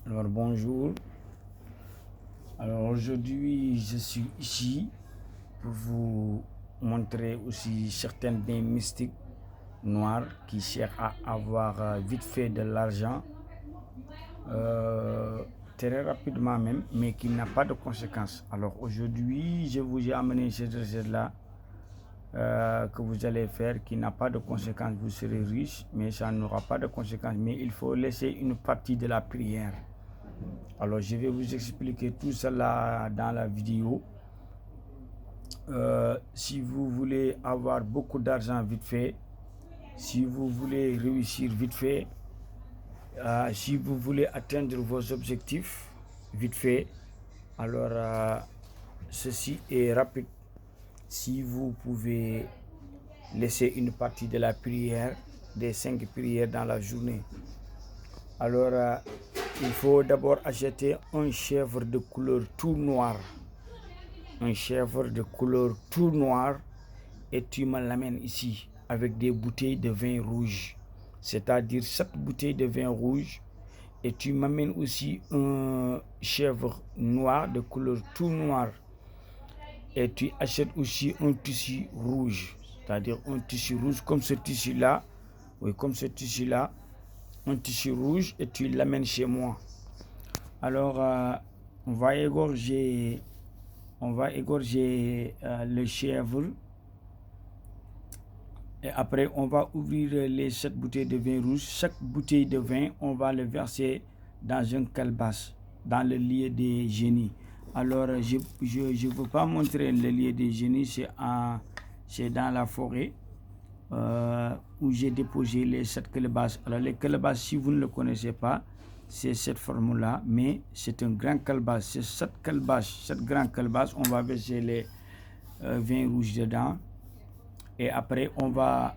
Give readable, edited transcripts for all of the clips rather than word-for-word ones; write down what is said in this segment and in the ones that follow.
Alors bonjour, alors aujourd'hui je suis ici pour vous montrer aussi certains biens mystiques noirs qui cherchent à avoir vite fait de l'argent, très rapidement même, mais qui n'a pas de conséquences. Alors aujourd'hui je vous ai amené cette recette-là que vous allez faire qui n'a pas de conséquences. Vous serez riche, mais ça n'aura pas de conséquences, mais il faut laisser une partie de la prière. Alors je vais vous expliquer tout cela dans la vidéo. Si vous voulez avoir beaucoup d'argent vite fait, si vous voulez réussir vite fait, si vous voulez atteindre vos objectifs vite fait, alors ceci est rapide. Si vous pouvez laisser une partie de la prière, des 5 prières dans la journée. Alors il faut d'abord acheter un chèvre de couleur tout noir. Un chèvre de couleur tout noir, et tu me l'amènes ici avec des bouteilles de vin rouge, c'est-à-dire 7 bouteilles de vin rouge, et tu m'amènes aussi un chèvre noir de couleur tout noir, et tu achètes aussi un tissu rouge, c'est-à-dire un tissu rouge comme ce tissu là, oui, comme ce tissu là, un tissu rouge, et tu l'amènes chez moi. Alors on va égorger le chèvre, et après on va ouvrir les 7 bouteilles de vin rouge. Chaque bouteille de vin, on va le verser dans une calebasse, dans le lieu des génies. Alors je ne veux pas montrer le lieu des génies, c'est dans la forêt où j'ai déposé les 7 calebasses. Alors les calebasses, si vous ne le connaissez pas, c'est cette forme-là, mais c'est un grand calebasse. C'est 7 calebasses, 7 grandes calebasses. On va verser les vins rouges dedans, et après on va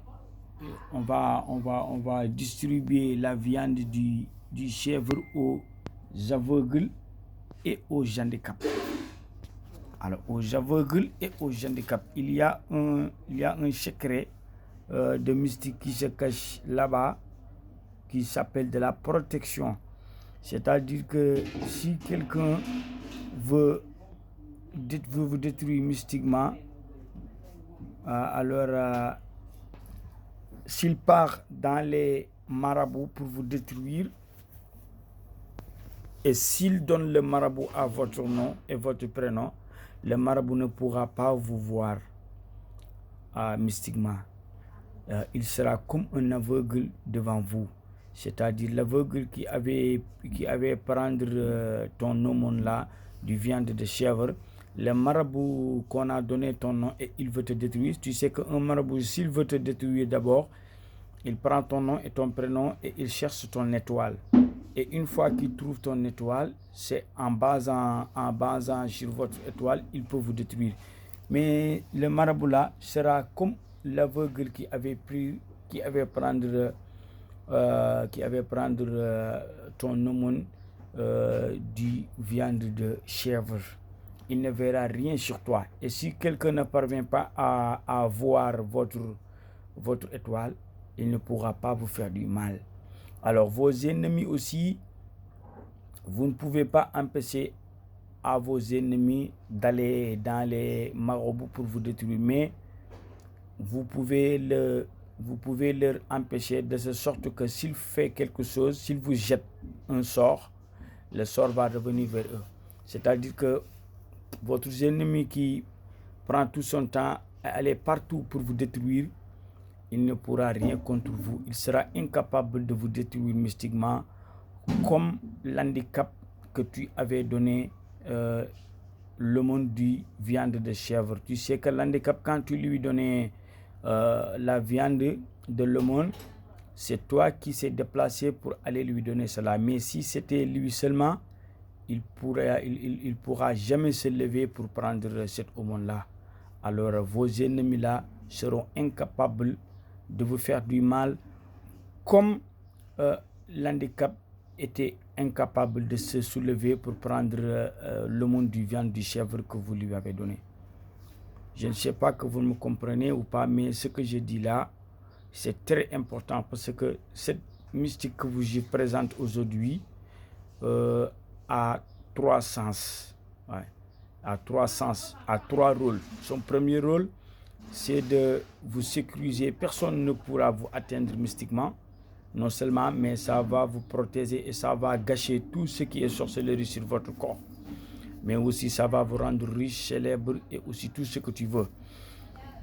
distribuer la viande du chèvre aux aveugles et aux handicapés. Alors aux aveugles et aux handicapés, il y a un secret de mystique qui se cache là-bas, qui s'appelle de la protection. C'est-à-dire que si quelqu'un veut vous détruire mystiquement, alors s'il part dans les marabouts pour vous détruire, et s'il donne le marabout à votre nom et votre prénom, le marabout ne pourra pas vous voir mystiquement. Il sera comme un aveugle devant vous. C'est-à-dire l'aveugle qui avait prendre ton aumône là, du viande de chèvre, le marabout qu'on a donné ton nom et il veut te détruire. Tu sais qu'un marabout, s'il veut te détruire d'abord, il prend ton nom et ton prénom et il cherche ton étoile. Et une fois qu'il trouve ton étoile, c'est en basant sur votre étoile, il peut vous détruire. Mais le marabout là sera comme l'aveugle qui avait prendre ton aumône du viande de chèvre. Il ne verra rien sur toi. Et si quelqu'un ne parvient pas à voir votre étoile, il ne pourra pas vous faire du mal. Alors vos ennemis aussi, vous ne pouvez pas empêcher à vos ennemis d'aller dans les marabouts pour vous détruire, mais vous pouvez leur empêcher de ce sorte que s'il fait quelque chose, s'il vous jette un sort, le sort va revenir vers eux. C'est-à-dire que votre ennemi qui prend tout son temps à aller partout pour vous détruire, il ne pourra rien contre vous. Il sera incapable de vous détruire mystiquement, comme l'handicap que tu avais donné le monde du viande de chèvre. Tu sais que l'handicap, quand tu lui donnais la viande de l'aumône, c'est toi qui s'est déplacé pour aller lui donner cela. Mais si c'était lui seulement, il pourra jamais se lever pour prendre cette aumône-là. Alors vos ennemis-là seront incapables de vous faire du mal, comme l'handicap était incapable de se soulever pour prendre l'aumône du viande du chèvre que vous lui avez donné. Je ne sais pas que vous me comprenez ou pas, mais ce que je dis là, c'est très important, parce que cette mystique que je vous présente aujourd'hui, à 3 sens. Ouais. À 3 sens, à 3 rôles. Son premier rôle, c'est de vous sécuriser. Personne ne pourra vous atteindre mystiquement, non seulement, mais ça va vous protéger et ça va gâcher tout ce qui est sorcellerie sur votre corps. Mais aussi, ça va vous rendre riche, célèbre et aussi tout ce que tu veux.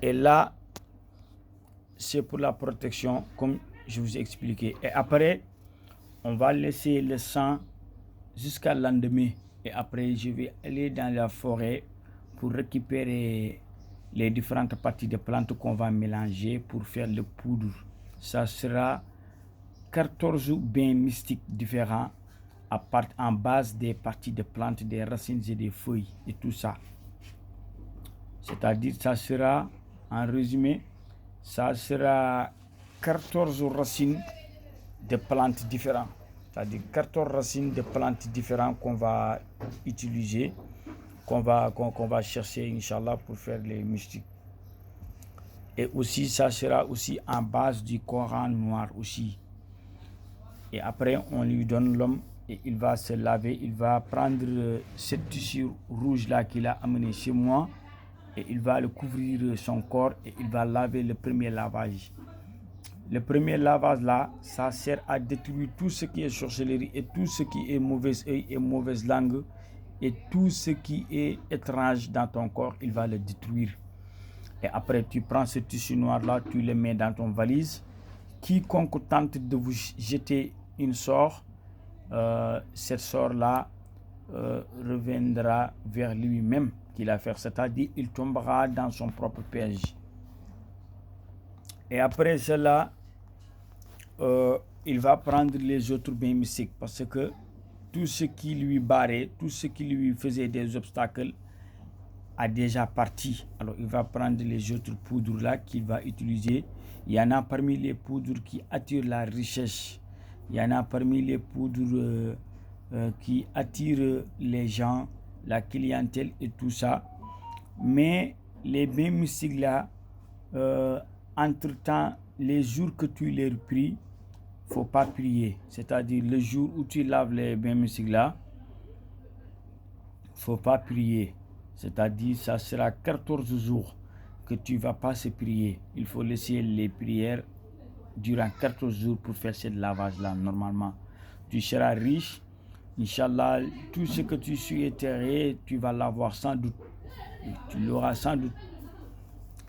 Et là, c'est pour la protection, comme je vous ai expliqué. Et après, on va laisser le sang jusqu'à le lendemain. Et après, je vais aller dans la forêt pour récupérer les différentes parties de plantes qu'on va mélanger pour faire le poudre. Ça sera 14 bains mystiques différents en base des parties de plantes, des racines et des feuilles et tout ça. C'est-à-dire, ça sera, en résumé, ça sera 14 racines de plantes différentes. C'est-à-dire 14 racines de plantes différentes qu'on va utiliser, qu'on va chercher, Inch'Allah, pour faire les mystiques. Et aussi, ça sera aussi en base du Coran noir aussi. Et après, on lui donne l'homme et il va se laver. Il va prendre cette tissu rouge-là qu'il a amené chez moi et il va le couvrir son corps et il va laver le premier lavage. Le premier lavage là, ça sert à détruire tout ce qui est sorcellerie et tout ce qui est mauvais œil et mauvaise langue et tout ce qui est étrange dans ton corps, il va le détruire. Et après, tu prends ce tissu noir là, tu le mets dans ton valise. Quiconque tente de vous jeter une sort, cette sort là reviendra vers lui-même qu'il a fait, c'est-à-dire il tombera dans son propre piège. Et après cela, il va prendre les autres bains mystiques parce que tout ce qui lui barrait, tout ce qui lui faisait des obstacles a déjà parti. Alors il va prendre les autres poudres là qu'il va utiliser. Il y en a parmi les poudres qui attirent la richesse. Il y en a parmi les poudres qui attirent les gens, la clientèle et tout ça. Mais les bains mystiques là, entre-temps, les jours que tu les pries, faut pas prier. C'est-à-dire le jour où tu laves les bains mystiques là, faut pas prier. C'est-à-dire ça sera 14 jours que tu vas pas se prier. Il faut laisser les prières durant 14 jours pour faire ce lavage là. Normalement, tu seras riche. Inch'Allah, tout ce que tu souhaiterais, tu vas l'avoir sans doute. Tu l'auras sans doute.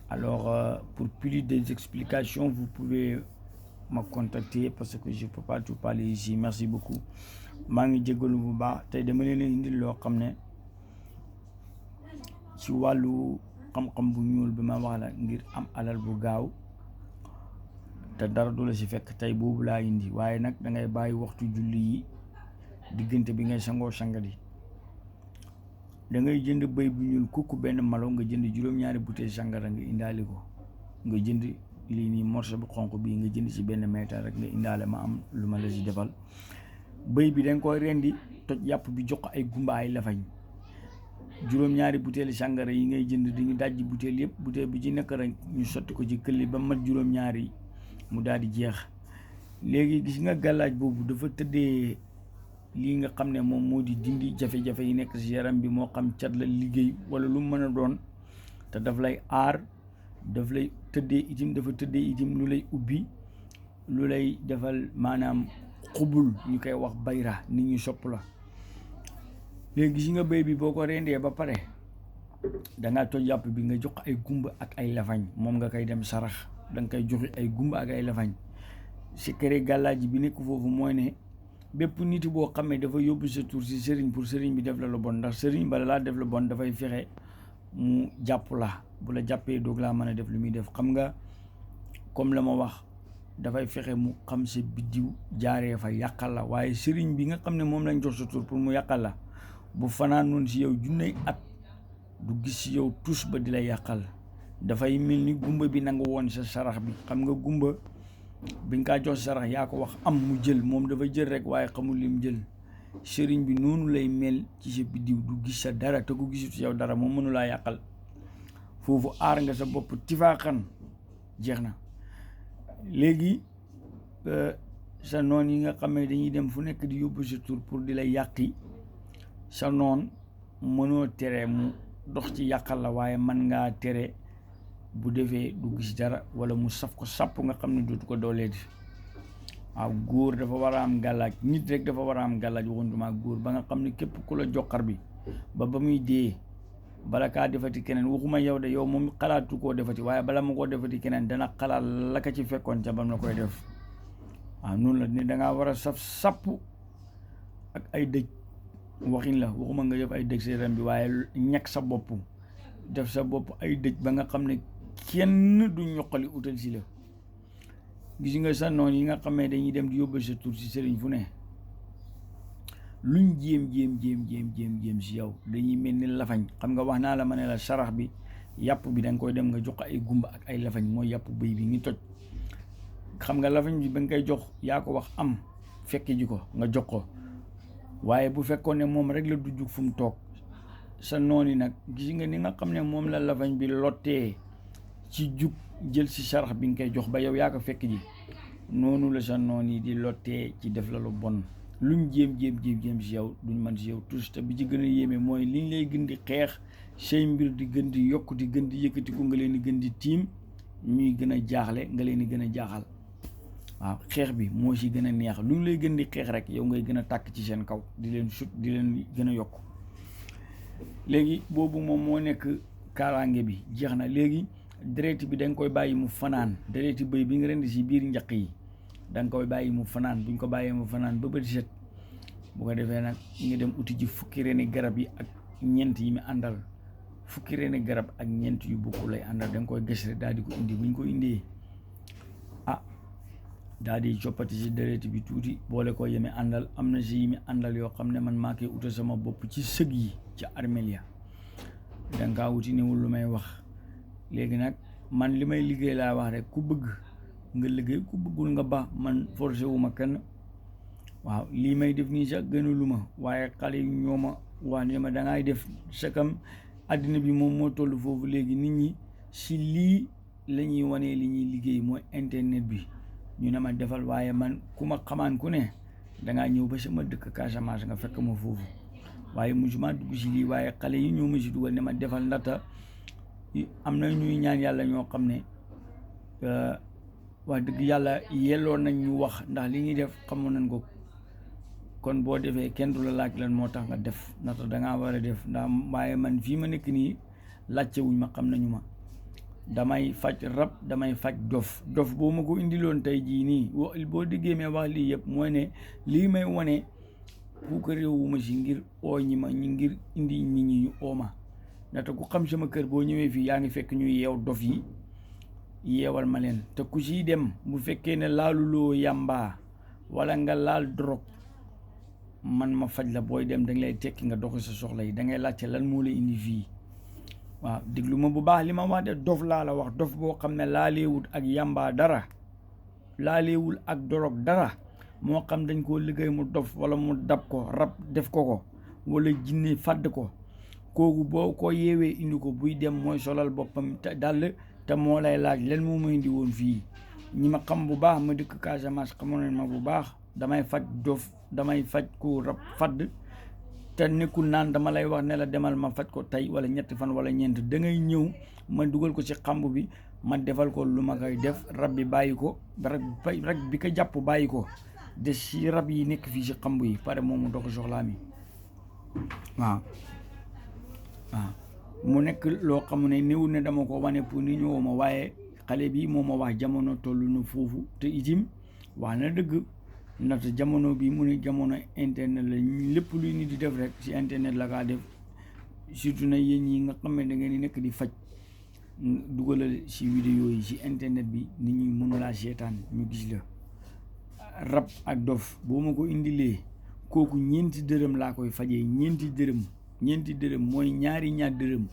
Alors, pour plus des explications, vous pouvez me contacter parce que je ne peux pas tout parler ici. Merci beaucoup. maa ngi jégalu bu baax tey dama leen indil loo xam ne ci wàllu xam-xam bu ñuul bi ma wax la ngir am alal bu gaaw te dara du la si fekk tey boobu laa indi waaye nag da ngay bàyyi waxtu julli yi diggante bi ngay sangoo sangadi da ngay jënd bëy bu ñuul kukku benn malo nga jënd juróom-ñaari bouteille sangara nga indaale ko nga jënd lii nii morceau bu xonq bii nga jënd ci benn meetar rek nga indaale ma am lu ma la si defal bëy bi danga koy rendi toj yàpp bi jox ko ay gumba ay lafañ juróom-ñaari bouteille sangara yi ngay jënd di ñu dajji bouteille yëpp bouteille bi ci nekk rek ñu sotti ko ci këlli ba mat juróom-ñaari mu daal di jeex léegi gis nga gàllaaj boobu dafa tëddee lii nga xam ne moom moo di dindi jafe-jafe yi nekk ci yaram bi moo xam cat la liggéey wala lu mën a doon te daf lay aar daf lay tëddee itim dafa tëddee itim lu lay ubbi lu lay defal maanaam xubul ñu koy wax bayra nit ñi sopp la léegi gis nga béy bi boo ko rendee ba pare dangaa toj yàpp bi nga jox ay gumba ak ay lafañ moom nga koy dem sarax danga koy joxe ay gumba ak ay lafañ secret gàllaaj bi nekk foofu mooy ne bépp nit boo xamee dafa yóbbu sa tur si sëriñ pour sëriñ bi def la lu bon ndax sëriñ bala laa def lu bon dafay fexe mu jàpp la bu la jàppee doog laa mën a def lu muy def xam nga comme la ma wax dafay fexe mu xam sa biddiw jaaree fa yàqal la waaye sëriñ bi nga xam ne moom lañ jox sa tur pour mu yàqal la bu fanaan noonu si yow junney at du gis si yow tus ba di la yàqal dafay mel ni gumba bi nanga woon sa sarax bi xam nga gumba bi nga kaa jox sarax yaa ko wax am mu jël moom dafa jël rek waaye xamul lim jël sëriñ bi noonu lay mel ci sa biddiw du gis sa dara te ku gisut yow dara moom mënu laa yàqal foofu aar nga sa bopp tifaaxan jeex na léegi sa noon yi nga xam ne dañuy dem fu nekk di yóbbu sa tur pour di la yàqi sa noon mënoo tere mu dox ci yàqal la, waaye mën ngaa tere bu defee du gis dara wala mu saf ko sàpp nga xam ne dootu ko dooleeti. waaw góor dafa war a am gàllaaj, nit rek dafa war a am gàllaaj, waxuntuma góor, ba nga xam ne képp ku la joxar bi ba muy dee bala kaa defati keneen, waxuma yow de, yow moom xalaatu koo defati, waaye bala ma koo defati keneen dana xalaat la ka ci fekkoon ca bam la koy def. waaw noonu la ni dangaa war a saf sàpp ak ay dëj, waxin la, waxuma nga def ay dëj sa yaram bi, waaye ñàkk sa bopp, def sa bopp ay dëj ba nga xam ne kenn du ñoqali utal si la. gis nga sa noon yi nga xam ne dañuy dem di yóbbu sa tur si sëriñ fu ne, luñ jéem si yow dañuy mel ni lafañ. xam nga wax naa la ma ne la sarax bi yàpp bi da nga koy dem nga jox ko ay gumba ak ay lafañ, mooy yàpp bëy bi ngi toj. xam nga lafañ bi ba nga koy jox yaa ko wax am fekke ji ko nga jox ko, waaye bu fekkoon ne moom rek la du jug fu mu toog, sa noon yi nag gis nga ni nga xam ne moom la lafañ bi lottee ci jug jël si sarax bi nga koy jox ba yow yaa ko fekk ji, noonu la sa noon yi di lottee ci def la lu bon. luñ jéem si yow duñ mën si yow tous. te bi ci gën a yéeme mooy liñ lay gën di xeex, say mbir di gën di yokk di gën di yëkkati ko, nga leen di gën di tiim, ñuy gën a jaaxle, nga leen di gën a jaaxal. waaw xeex bi moo si gën a neex, luñ lay gën di xeex rek yow ngay gën a tàkk ci seen kaw, di leen sut, di leen gën a yokk. léegi boobu moom moo nekk kaaraange bi jeex na. léegi deret bi da nga koy bàyyi mu fanaan, dereti bëy bi nga rendi si biir njaq yi da nga koy bàyyi mu fanaan. buñ ko bàyyee mu fanaan ba bët set, bu ko defee nag nga dem uti ji fukki reni garab yi ak ñeent yi mu àndal. fukki reni garab ak ñeent yu bokku lay àndal, da nga koy gës rek daal di ko indi. buñ ko indee daal di coppati si deret bi tuuti, boole ko yemi àndal. am na si yimi àndal yoo xam ne man maa koy uta sama bopp ci sëg yi ci armeel ya, da nga kaa wuti newul lu may wax. léegi nag man li may liggéey laa wax rek, ku bëgg nga liggéey, ku bëggul nga ba, man forcé wu ma kenn. waaw lii may def nii sax gënalu ma, waaye xale yi ñoo ma wax ne ma dangay def sakam. àddina bi moom moo toll foofu léegi, nit ñi si lii la ñuy wanee li ñuy liggéey, mooy internet bi. ñu ne ma defal, waaye man ku ma xamaan ku ne dangaa ñëw ba sama dëkk Casamance nga fekk ma foofu, waaye musuma dugg si lii. waaye xale yi ñoo ma si dugal ne ma defal, ndaxte am na ñuy ñaan yàlla ñoo xam ne wax dëgg yàlla yelloo nañ ñu wax, ndax li ñuy def xamoon nañ ko. kon boo defee kenn du la laaj lan moo tax nga def, ndaxte dangaa war a def. ndax waaye man fii ma nekk nii laajte wuñ ma, xam nañu ma. damay faj rab, damay faj dof boo ma ko indiloon tey jii nii boo déggee may wax lii yëpp mooy ne lii may wane bu ko réewuma si ngir oo ñi ma ñi ngir indi nit ñi ñu ooma. ndaxte ku xam sama kër boo ñëwee fii yaa ngi fekk ñu yeew dof yi, yeewal ma leen. te ku siy dem bu fekkee ne laaluloo yàmbaa wala nga laal drogue, man ma faj la. booy dem danga lay tekki nga doxi sa soxla yi, dangay laajte lan moo la indi fii. waaw déglu ma bu baax li ma wax de, dof laa la wax, dof boo xam ne laaleewul ak yàmbaa dara, laaleewul ak dorog dara, moo xam dañ koo liggéey mu dof wala mu dab ko, rab def ko wala jinne fàdd ko. kooku boo ko yeewee indi ko, buy dem mooy solal boppam dàll, te moo lay laaj len moo ma indi woon fii. ñi ma xam bu baax ma dëkk Casamance xamoon nañ ma bu baax, damay faj dof, damay faj ku rab fàdd. te nekkul naan dama lay wax ne la demal ma faj ko tey wala ñetti fan wala ñeent, da ngay ñëw ma dugal ko ci xamb bi, ma defal ko lu ma koy def, rab bi bàyyi ko, rab bi ko jàpp bàyyi ko des si rab yi nekk fii si xamb yi, pare moom mu dox soxlaa mi. waaw mu nekk loo xam ne néewul ne dama ko wane pour ni ñëwoo ma, waaye xale bi moo ma wax jamono toll na foofu, te itim wax na dëgg. ndaxte jamono bi mu ne jamono internet la, lépp luy nit di def rek si internet la kaa def. surtout na yéen ñi nga xam ne da ngeen di nekk di faj, dugalal si vidéo yi si internet bi, nit ñi mënu laa seetaan ñu gis la. rab ak dof boo ma ko indilee, kooku 4 dërëm laa koy fajee. 4 dërëm mooy ñaar dërëm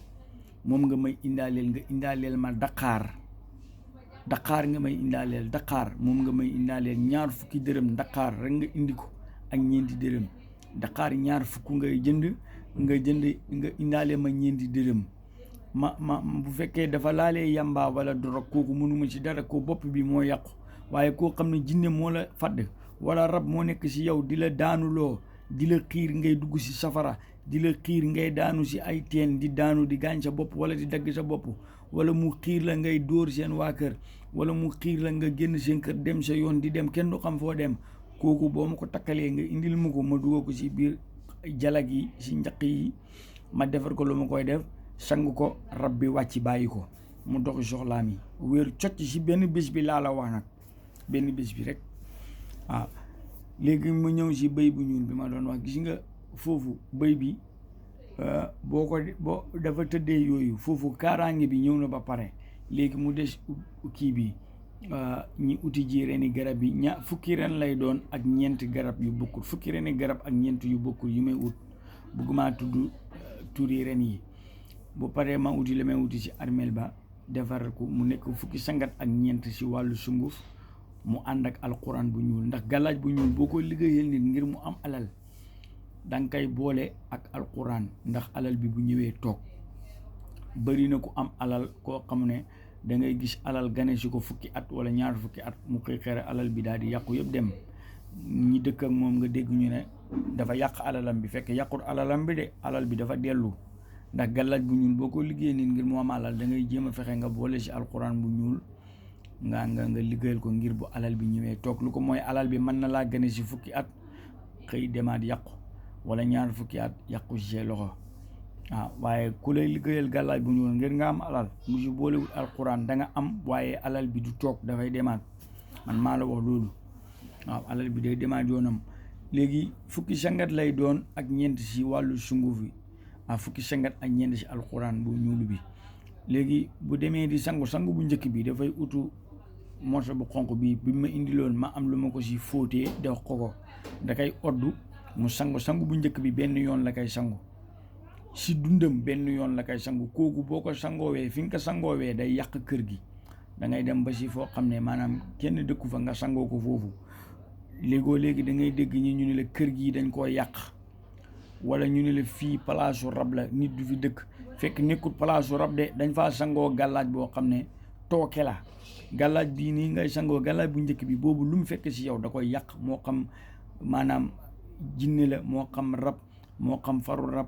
moom nga may indaaleel ma Dakar nga may indaaleel Dakar, moom nga may indaaleel 20 dërëm Dakar rek nga indi ko ak 4 dërëm Dakar 20 ngay jënd nga indaale ma 4 dërëm ma bu fekkee dafa laalee yamba wala dorog, kooku mënuma ci dara, ko bopp bi moo yàqu. waaye koo xam ne jinne moo la fadd wala rab moo nekk si yow di la daanuloo di la xiir ngay dugg si safara di la xiir ngay daanu si ay teen di daanu di gaañ sa bopp wala di dagg sa bopp wala mu xiir la ngay dóor seen waa kër wala mu xiir la nga génn seen kër dem sa yoon di dem kenn du xam foo dem kooku boo ma ko takkalee nga indil ma ko ma dugal ko si biir jalag yi si njaq yi ma defar ko lu ma koy def sang ko rab bi wàcc bàyyi ko mu doxi soxlaam yi wéer cocc si benn bés bi laa la wax nag benn bés bi rek waaw léegi mu ñëw si bëy bu ñuul bi ma doon wax gis nga foofu bëy bi boo dafa tëddee yooyu foofu kaaraange bi ñëw na ba pare léegi mu des kii bi ñi uti ji reni garab yi fukki ren lay doon ak ñeenti garab yu bokkul fukki reni garab ak ñeent yu bokkul yu may ut bëgguma tudd turi ren yi bu paree ma uti la may uti si armeel ba defar ko mu nekk fukki sangat ak ñeent si wàllu sunguf mu ànd ak alquran bu ñuul ndax galaaj bu ñuul boo ko liggéeyal nit ngir mu am alal danga koy boole ak alquran ndax alal bi bu ñëwee toog bëri na ku am alal koo xam ne da ngay gis alal gane si ko fukki at wala ñaar fukki at mu koy xere alal bi daal di yàqu yëpp dem ñi dëkk ak moom nga dégg ñu ne dafa yàq alalam bi fekk yàqut alalam bi de alal bi dafa dellu ndax galaaj bu ñuul boo ko liggéeyee nit ngir mu am alal da ngay jéem a fexe nga boole si alquran bu ñuul nga liggéeyal ko ngir bu alal bi ñëwee toog lu ko mooy alal bi mën na laa gane si fukki at xëy demaat yàqu wala ñaar fukki at yàqu si say loxo waaw waaye ku lay liggéeyal gàllaaj bu ñuul ngir nga am alal mu si boolewul alquran da nga am waaye alal bi du toog dafay demaat man maa la wax loolu waaw alal bi day demaat yoonam léegi fukki sangat lay doon ak ñeent si wàllu sunguf bi fukki sangat ak ñeent si alquran bu ñuul bi léegi bu demee di sangu bu njëkk bi dafay utu morso bu xonq bi ma indiloon ma am lu ma ko si fóotee def ko da koy oddu mu sangu bu njëkk bi benn yoon la koy sangu si dundam benn yoon la koy sangu kooku boo ko sangoowee fi nga ko sangoowee day yàq kër gi da ngay dem ba si foo xam ne maanaam kenn dëkku fa nga sangoo ko foofu léegi da ngay dégg ñu ne la kër gi dañ koo yàq wala ñu ne la fii palaasu rab la nit du fi dëkk fekk nekkul palaasu rab de dañ faa sangoo gàllaaj boo xam ne tooke la gàllaaj bii nii ngay sangoo gàllaaj bu njëkk bi boobu lu mu fekk si yow da koy yàq moo xam maanaam jinne la moo xam rab moo xam faru rab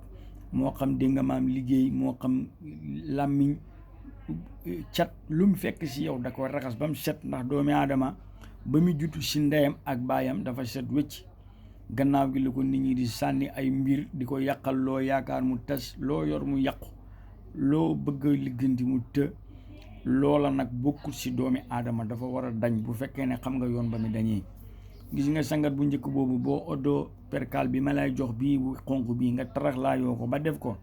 moo xam dégg nga maam liggéey moo xam làmmiñ cat lu mu fekk si yow da koy raxas ba mu set ndax doomi aadama ba mu jutu si ndeyam ak baayam dafa set wécc gannaaw gi la ko nit ñi di sànni ay mbir di ko yàqal loo yaakaar mu tas loo yor mu yàqu loo bëgg a ligganti mu të loola nag bokkul si doomi aadama dafa war a dañ bu fekkee ne xam nga yoon ba mi dañee gis nga sangat bu njëkk boobu boo oddoo perkal bi ma lay jox bii bu xonq bii nga tarax laa yoo ko ba def ko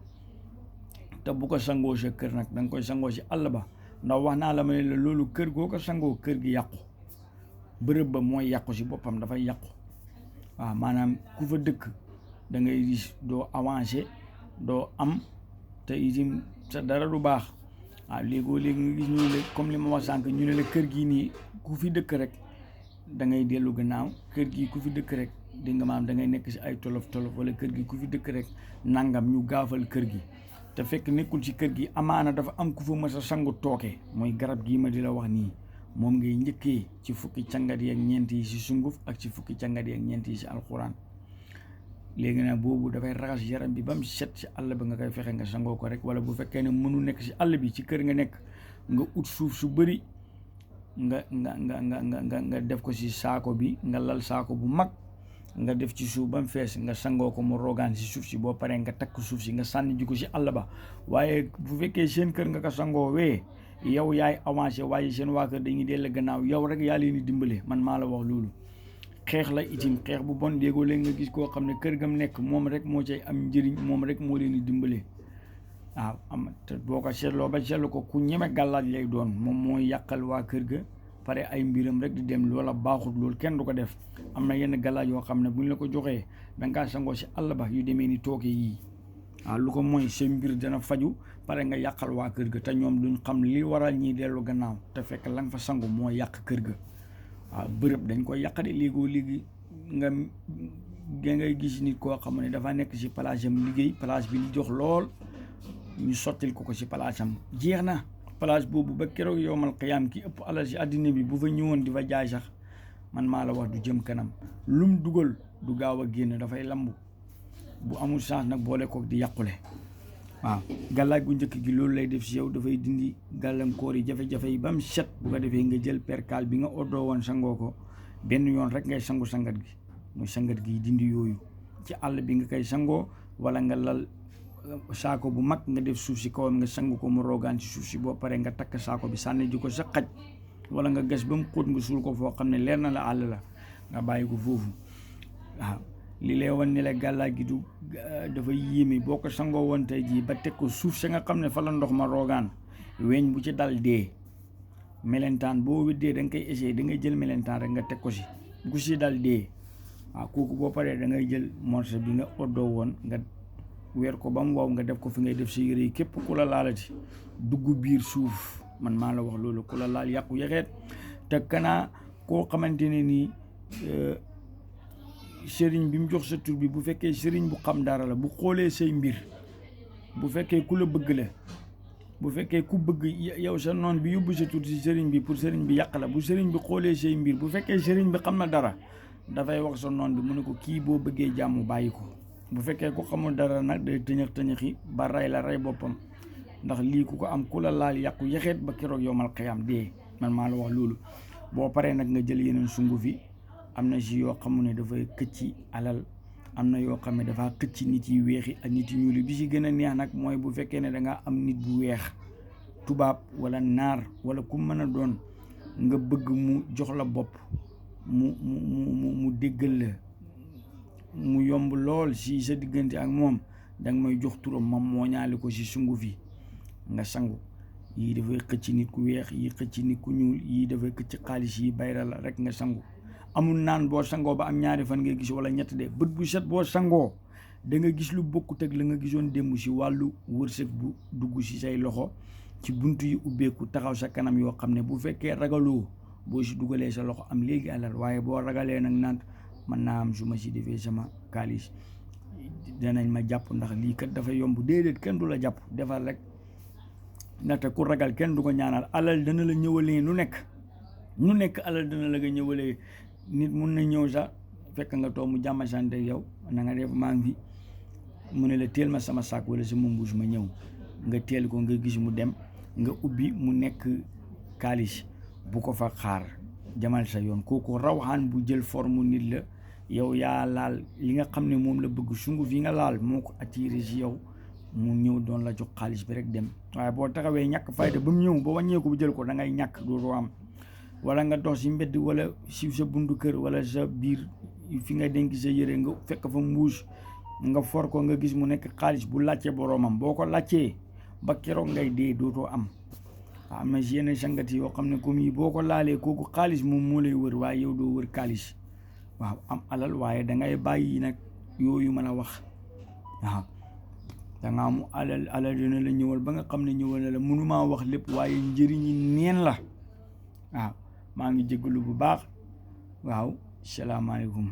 te bu ko sangoo sa kër nag da nga koy sangoo si àll ba ndax wax naa la ma ne la loolu kër goo ko sangoo kër gi yàqu bërëb ba mooy yàqu si boppam dafay yàqu waaw maanaam ku fa dëkk da ngay gis doo avancé doo am te itam sa dara du baax waaw léegi nga gis ñu ne comme li ma wax sànq ñu ne la kër gii nii ku fi dëkk rek da ngay dellu gannaaw kër gi ku fi dëkk rek di nga maam da ngay nekk si ay tolof wala kër gi ku fi dëkk rek nangam ñu gaafal kër gi te fekk nekkul si kër gi amaana dafa am ku fa mës a sangu tooke mooy garab gii ma di la wax nii moom ngay njëkkee ci fukki cangat yi ak ñeent yi si sunguf ak ci fukki cangat yi ak ñeent yi si alxuraan léegi nag boobu dafay raxas yaram bi ba mu set si àll ba nga koy fexe nga sangoo ko rek wala bu fekkee ne mënu nekk si àll bi ci kër nga nekk nga ut suuf su bëri nga def ko si saako bi nga lal saako bu mag nga def ci suuf ba mu fees nga sangoo ko mu rogaan si suuf si boo paree nga takk suuf si nga sànni ji ko si àll ba waaye bu fekkee seen kër nga ko sangoo wee yow yaay avancé waaye seen waa kër dañuy dell gannaaw yow rek yaa leen di dimbale man maa la wax loolu xeex la itim xeex bu bon déggoo leen nga gis koo xam ne kër gam nekk moom rek moo cay am njëriñ moom rek moo leen di dimbale waaw am te boo ko seetloo ba seetlu ko ku ñeme gàllaaj lay doon moom mooy yàqal waa kër ga pare ay mbiram rek di dem loola baaxut loolu kenn du ko def am na yenn gàllaaj yoo xam ne buñ la ko joxee da nga kaa sangoo si àll ba yu demee ni tooke yii waaw lu ko mooy seen mbir dana faju pare nga yàqal waa kër ga te ñoom duñ xam li waral ñiy dellu gannaaw te fekk la nga fa sangu moo yàq kër ga waaw bërëb dañ koy yàq de léegi nga ngay gis nit koo xam ne dafa nekk si place am liggéey place bi li jox lool ñu sottil ko si place am jeex na place boobu ba keroog yowmal qiyaam ki ëpp alal si àddina bi bu fa ñëwoon di fa jaay sax man maa la wax du jëm kanam lum dugal du gaaw a génn dafay lambu bu amul chance nag boole kook di yàqule waaw gàllaaj gu njëkk gi loolu lay def si yow dafay dindi gàllankoor yi jafe-jafe yi ba mu set bu ko defee nga jël perkaal bi nga oddoo woon sangoo ko benn yoon rek ngay sangu sangat gi muy sangat gi dindi yooyu ci àll bi nga koy sangoo wala nga lal saako bu mag nga def suuf si kawam nga sangu ko mu roogaan ci suuf si boo paree nga takk saako bi sànni ji ko sa xaj wala nga gas ba mu xóot nga suul ko foo xam ne leer na la àll la nga bàyyi ko foofu waaw li lay wan ne la gàllaaj gi du dafa yéeme boo ko sangoo woon tey jii ba teg ko suuf sa nga xam ne fa la ndox ma roogaan weñ bu ci dal dee melentaan boo weddee da nga koy essayé da ngay jël melentaan rek nga teg ko si bu si dal dee waaw kooku boo paree da ngay jël morceau bi nga oddoo woon nga weer ko ba mu wow nga def ko fi ngay def si yére yi képp ku la laalati dugg biir suuf man maa la wax loolu ku la laal yàqu yaxeet te kanaa koo xamante ne nii sëriñ bi mu jox sa tur bi bu fekkee sëriñ bu xam dara la bu xoolee say mbir bu fekkee ku la bëgg la bu fekkee ku bëgg yow sa noon bi yóbbu sa tur si sëriñ bi pour sëriñ bi yàq la bu sëriñ bi xoolee say mbir bu fekkee sëriñ bi xam na dara dafay wax sa noon bi mu ne ko kii boo bëggee jàmm bàyyi ko bu fekkee ku xamul dara nag day tëñëx-tëñëxi ba rey la rey boppam ndax lii ku ko am ku la laal yàqu yaxeet ba keroog yowmal xiyaam dee man maa la wax loolu boo paree nag nga jël yeneen sunguf yi am na si yoo xamu ne dafay xëcci alal am na yoo xam ne dafa xëcc nit yi weexi ak nit yi ñuul bi si gën a neex nag mooy bu fekkee ne dangaa am nit bu weex tubaab wala naar wala ku mën a doon nga bëgg mu jox la bopp mu déggal la mu yomb lool si sa diggante ak moom danga may jox turam mam moo ñaali ko si sunguf yi nga sangu yii dafay xëcc nit ku weex yii xëcc nit ku ñuul yii dafay xëcc xaalis yi bayra la rek nga sangu amul naan boo sangoo ba am ñaari fan ngay gis wala ñett de bët bu set boo sangoo da nga gis lu bokkut ak la nga gisoon démb si wàllu wërsëg bu dugg si say loxo ci buntu yi ubbeeku taxaw sa kanam yoo xam ne bu fekkee ragaloo boo si dugalee sa loxo am léegi alal waaye boo ragalee nag naan mën naa am su ma si defee sama kaalis danañ ma jàpp ndax lii kat dafa yomb déedéet kenn du la jàpp defal rek ndaxte ku ragal kenn du ko ñaanal alal dana la ñëwalee nu nekk alal dana la nga ñëwalee nit mun na ñëw sax fekk nga toog mu jàmm sante yow na nga def maa ngi fi mu ne la teel ma sama saak wala sama mbuus ma ñëw nga teel ko nga gis mu dem nga ubbi mu nekk kaalis bu ko fa xaar jamal sa yoon kooku rawxaan bu jël forme nit la yow yaa laal li nga xam ne moom la bëgg sunguf yi nga laal moo ko attiré si yow mu ñëw doon la jox xaalis bi rek dem waaye boo taxawee ñàkk fayda ba mu ñëw ba wàññeeku bu jël ko da ngay ñàkk dootoo am wala nga dox si mbedd wala si sa buntu kër wala sa biir fi nga denc sa yére nga fekk fa mbuus nga for ko nga gis mu nekk xaalis bu laajte boroomam boo ko laajtee ba keroog ngay dee dootoo am am na si yenn sangati yoo xam ne comme yi boo ko laalee kooku xaalis moom moo lay wër waaye yow doo wër xaalis waaw am alal waaye dangay bàyyi nag yooyu mën a wax waaw danga am alal dina la ñëwal ba nga xam ne ñëwal na la mënumaa wax lépp waaye njëriñi neen la waaw maa ngi jégalu bu baax waaw salaamaaleykum